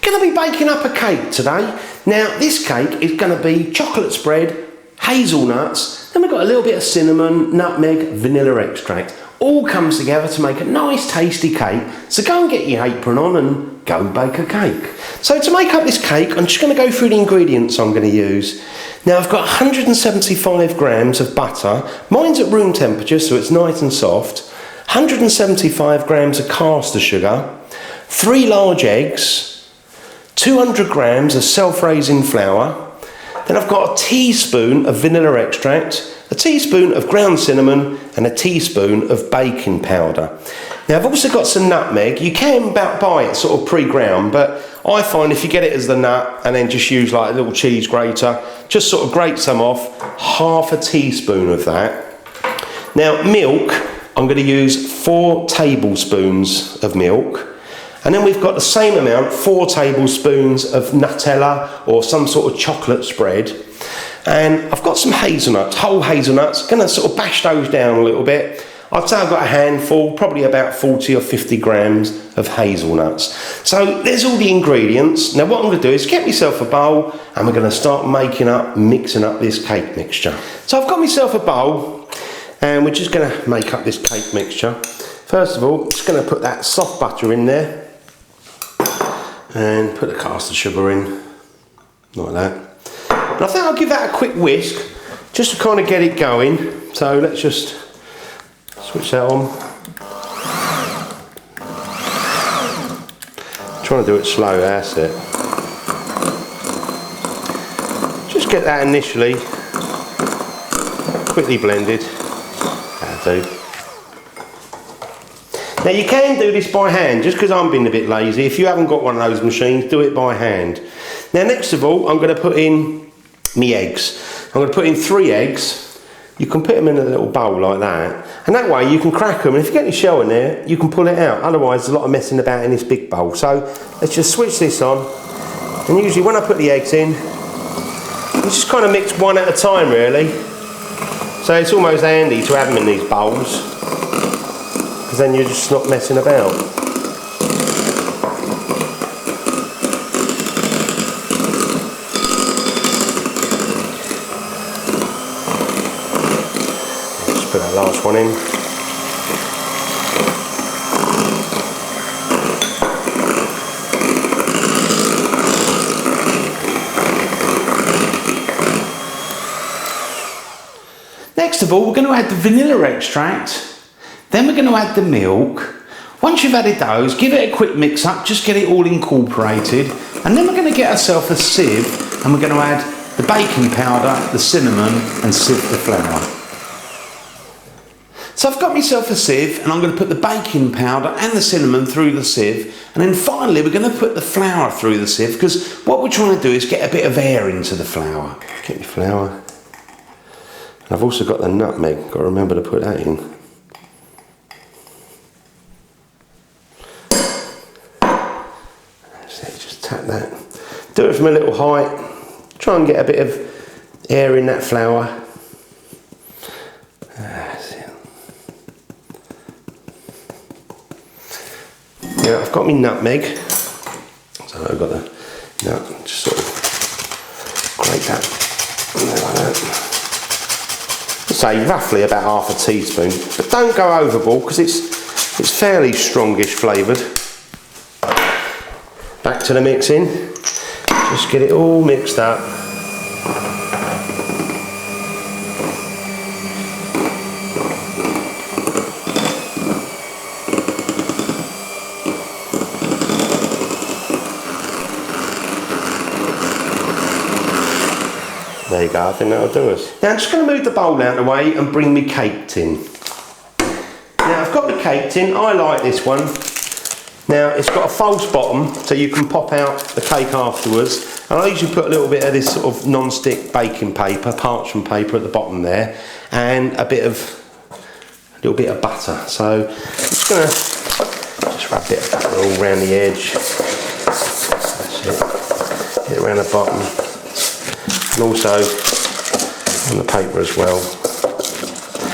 Going to be baking up a cake today. Now this cake is going to be chocolate spread, hazelnuts, then we've got a little bit of cinnamon, nutmeg, vanilla extract. All comes together to make a nice tasty cake. So go and get your apron on and go bake a cake. So to make up this cake, I'm just going to go through the ingredients I'm going to use. Now I've got 175 grams of butter. Mine's at room temperature, so it's nice and soft. 175 grams of caster sugar, 3 large eggs, 200 grams of self-raising flour. Then I've got a teaspoon of vanilla extract, a teaspoon of ground cinnamon and a teaspoon of baking powder. Now I've also got some nutmeg. You can buy it sort of pre-ground, but I find if you get it as the nut and then just use like a little cheese grater, just sort of grate some off, half a teaspoon of that. Now milk, I'm going to use 4 tablespoons of milk. And then we've got the same amount, 4 tablespoons of Nutella or some sort of chocolate spread. And I've got some hazelnuts, whole hazelnuts. Going to sort of bash those down a little bit. I'd say I've got a handful, probably about 40 or 50 grams of hazelnuts. So there's all the ingredients. Now what I'm going to do is get myself a bowl and we're going to start mixing up this cake mixture. So I've got myself a bowl and we're just going to make up this cake mixture. First of all, I'm just going to put that soft butter in there. And put the caster sugar in, like that. And I think I'll give that a quick whisk, just to kind of get it going. So let's just switch that on. Trying to do it slow, that's it. Just get that initially quickly blended. That'll do. Now you can do this by hand, just because I'm being a bit lazy. If you haven't got one of those machines, do it by hand. Now next of all, I'm going to put in my eggs. I'm going to put in 3 eggs. You can put them in a little bowl like that. And that way you can crack them. And if you get any shell in there, you can pull it out. Otherwise there's a lot of messing about in this big bowl. So let's just switch this on. And usually when I put the eggs in, you just kind of mix one at a time really. So it's almost handy to have them in these bowls, because then you're just not messing about. Just put that last one in. Next of all, we're going to add the vanilla extract. Then we're going to add the milk. Once you've added those, give it a quick mix up, just get it all incorporated. And then we're going to get ourselves a sieve and we're going to add the baking powder, the cinnamon and sieve the flour. So I've got myself a sieve and I'm going to put the baking powder and the cinnamon through the sieve. And then finally we're going to put the flour through the sieve, because what we're trying to do is get a bit of air into the flour. Get your flour. And I've also got the nutmeg, got to remember to put that in. Just tap that. Do it from a little height. Try and get a bit of air in that flour. That's it. Now I've got my nutmeg. So I've got the nut. Just sort of grate that like that. Say roughly about half a teaspoon, but don't go overboard because it's fairly strongish flavoured. Back to the mixing, just get it all mixed up. There you go, I think that'll do us. Now I'm just going to move the bowl out of the way and bring me cake tin. Now I've got the cake tin, I like this one. Now it's got a false bottom so you can pop out the cake afterwards. And I usually put a little bit of this sort of non-stick baking paper, parchment paper at the bottom there, and a little bit of butter. So I'm just going to just rub a bit of butter all around the edge. That's it. Get it around the bottom. And also on the paper as well.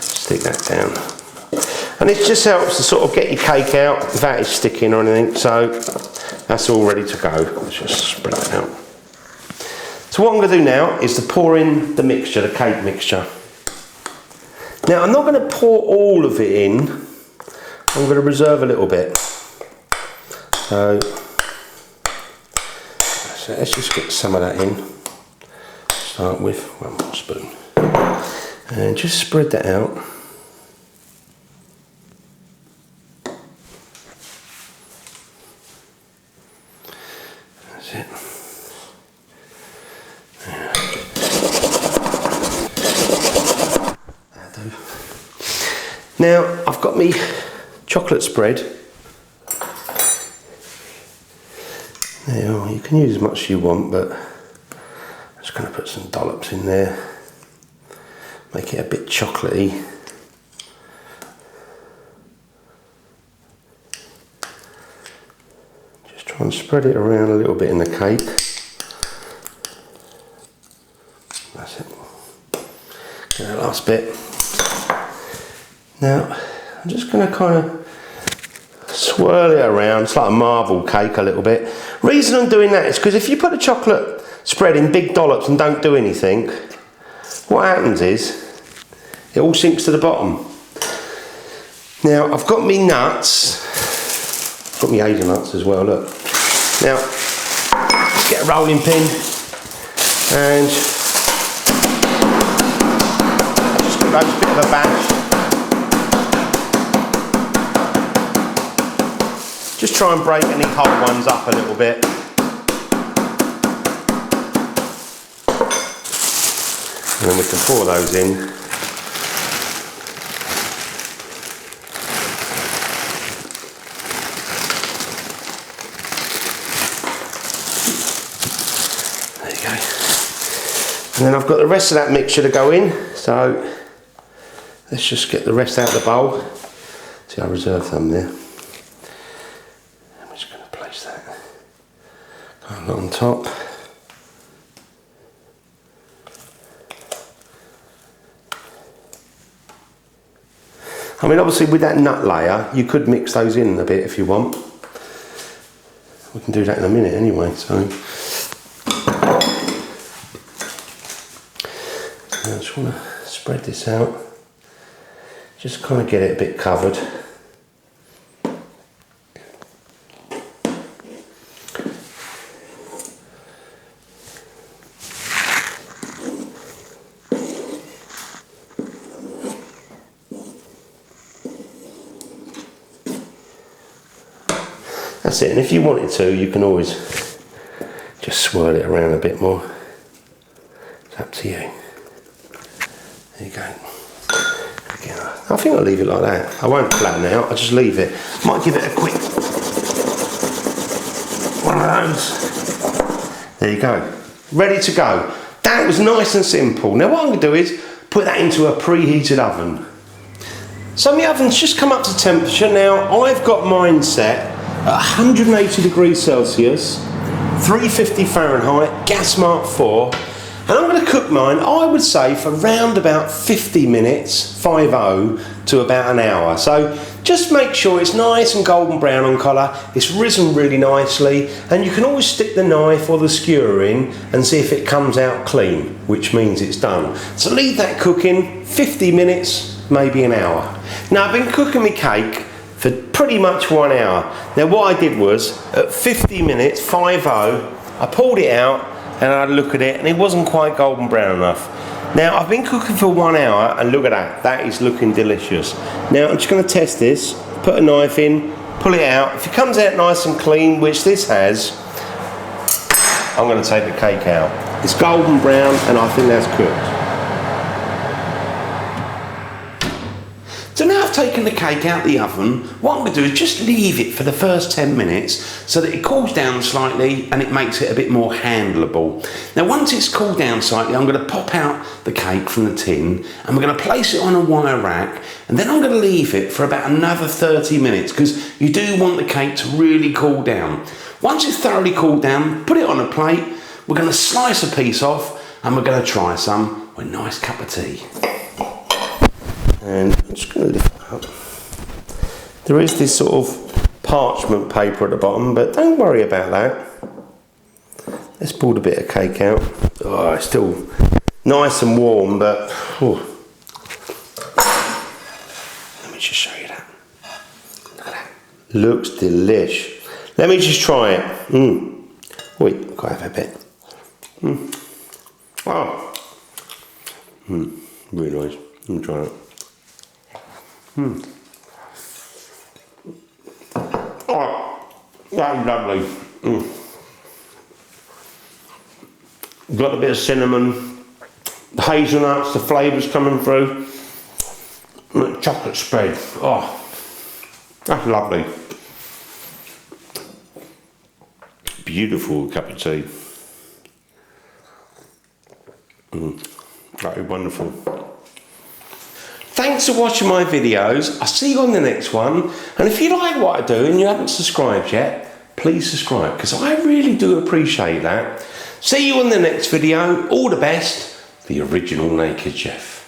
Stick that down. And it just helps to sort of get your cake out without it sticking or anything. So That's all ready to go. Let's just spread it out. So what I'm going to do now is to pour in the mixture, the cake mixture. Now I'm not going to pour all of it in. I'm going to reserve a little bit. So let's just get some of that in. Start with 1 more spoon. And just spread that out. That's it. That'll do. Now I've got me chocolate spread. Now you can use as much as you want, but I'm just going to put some dollops in there. Make it a bit chocolatey. Just try and spread it around a little bit in the cake. That's it. Get that last bit. Now I'm just going to kind of swirl it around. It's like a marble cake a little bit. Reason I'm doing that is because if you put the chocolate spread in big dollops and don't do anything, what happens is it all sinks to the bottom. Now I've got me nuts, I've got me hazelnuts as well, look. Now, just get a rolling pin and just give those a bit of a bash. Just try and break any whole ones up a little bit. And then we can pour those in. There you go. And then I've got the rest of that mixture to go in. So let's just get the rest out of the bowl. See, I reserved some there. I'm just going to place that kind of on top. I mean, obviously with that nut layer, you could mix those in a bit if you want. We can do that in a minute anyway, so. I just want to spread this out. Just kind of get it a bit covered. That's it, and if you wanted to, you can always just swirl it around a bit more. It's up to you. There you go. Again, I think I'll leave it like that. I won't flatten out, I'll just leave it. Might give it a quick one of those. There you go. Ready to go. That was nice and simple. Now what I'm going to do is put that into a preheated oven. So my oven's just come up to temperature. Now I've got mine set at 180 degrees Celsius, 350 Fahrenheit, gas mark 4, and I'm going to cook mine, I would say, for around about 50 minutes, 50, to about an hour. So just make sure it's nice and golden brown on colour, it's risen really nicely, and you can always stick the knife or the skewer in and see if it comes out clean, which means it's done. So leave that cooking, 50 minutes, maybe an hour. Now I've been cooking my cake for pretty much 1 hour. Now what I did was, at 50 minutes, 50, I pulled it out and I had a look at it and it wasn't quite golden brown enough. Now I've been cooking for 1 hour and look at that, that is looking delicious. Now I'm just going to test this, put a knife in, pull it out. If it comes out nice and clean, which this has, I'm going to take the cake out. It's golden brown and I think that's cooked. So now I've taken the cake out of the oven, what I'm going to do is just leave it for the first 10 minutes so that it cools down slightly and it makes it a bit more handleable. Now once it's cooled down slightly, I'm going to pop out the cake from the tin and we're going to place it on a wire rack, and then I'm going to leave it for about another 30 minutes because you do want the cake to really cool down. Once it's thoroughly cooled down, put it on a plate, we're going to slice a piece off and we're going to try some with a nice cup of tea. And I'm just going to lift it up. There is this sort of parchment paper at the bottom, but don't worry about that. Let's pull the bit of cake out. Oh, it's still nice and warm, but let me just show you that. Look at that. Looks delish. Let me just try it. Wait, I've got to have a bit. Oh. Really nice. Let me try it. Oh, that's lovely. Got a bit of cinnamon, the hazelnuts, the flavours coming through. Chocolate spread. Oh, that's lovely. Beautiful cup of tea. That is wonderful. Thanks for watching my videos. I'll see you on the next one. And if you like what I do and you haven't subscribed yet, please subscribe, because I really do appreciate that. See you on the next video. All the best. The original Naked Chef.